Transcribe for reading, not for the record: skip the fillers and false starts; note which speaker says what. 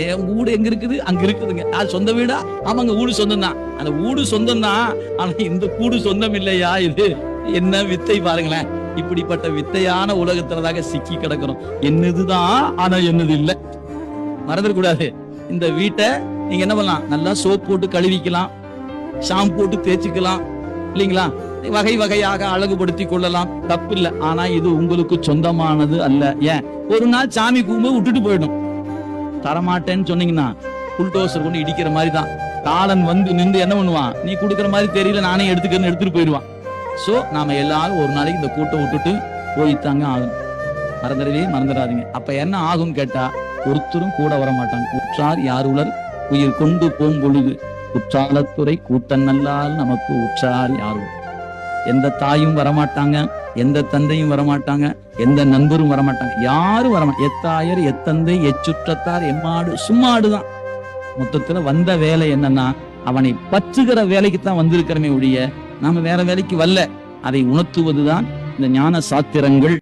Speaker 1: என் வீடு எங்க இருக்குது? அங்க இருக்குதுங்க. அது சொந்த வீடா? ஆமாங்க, வீடு சொந்தம் தான். அந்த வீடு சொந்தம் தான், ஆனா இந்த கூடு சொந்தம் இல்லையா? இது என்ன வித்தை பாருங்களேன். இப்படிப்பட்ட வித்தையான உலகத்துலதாக சிக்கி கிடக்கிறோம். என்னதுதான், ஆனா என்னது இல்ல. மறந்துடக்கூடாது. இந்த வீட்டை நீங்க என்ன பண்ணலாம்? நல்லா சோப் போட்டு கழுவிக்கலாம், ஷாம்பு போட்டு தேய்ச்சிக்கலாம், இல்லைங்களா? வகை வகையாக அழகுபடுத்திக் கொள்ளலாம், தப்பு இல்லை. ஆனா இது உங்களுக்கு சொந்தமானது அல்ல. ஏன்? ஒரு நாள் சாமி கும்பிட்டு விட்டுட்டு போயிடும். தரமாட்டேன்னு சொன்னீங்கன்னா புல்டோசர் கொண்டு இடிக்கிற மாதிரி தான். காலன் வந்து நின்று என்ன பண்ணுவான்? நீ கொடுக்குற மாதிரி தெரியல, நானே எடுத்துட்டு போயிடுவான். சோ நாம எல்லாரும் ஒரு நாளைக்கு இந்த கூட்டம் விட்டுட்டு போய்த்தாங்க ஆகணும். மறந்துடாதீங்க. அப்ப என்ன ஆகும் கேட்டா, ஒருத்தரும் கூட வர மாட்டாங்க. உற்றார் யார் உலர் உயிர் கொண்டு போகும் பொழுது குற்றாலத்துறை கூட்டம் நல்லால் நமக்கு உற்றார் யாரும். எந்த தாயும் வரமாட்டாங்க, எந்த தந்தையும் வரமாட்டாங்க, எந்த நண்பரும் வரமாட்டாங்க, யாரும் வரமாட்டாங்க. எத்தாயர் எத்தந்தை எச்சுற்றத்தார் எம்மாடு சும்மாடுதான். மொத்தத்துல வந்த வேலை என்னன்னா, அவனை பற்றுகிற வேலைக்கு தான் வந்திருக்கிறமே ஒழிய நாம வேற வேலைக்கு வரல. அதை உணர்த்துவதுதான் இந்த ஞான சாத்திரங்கள்.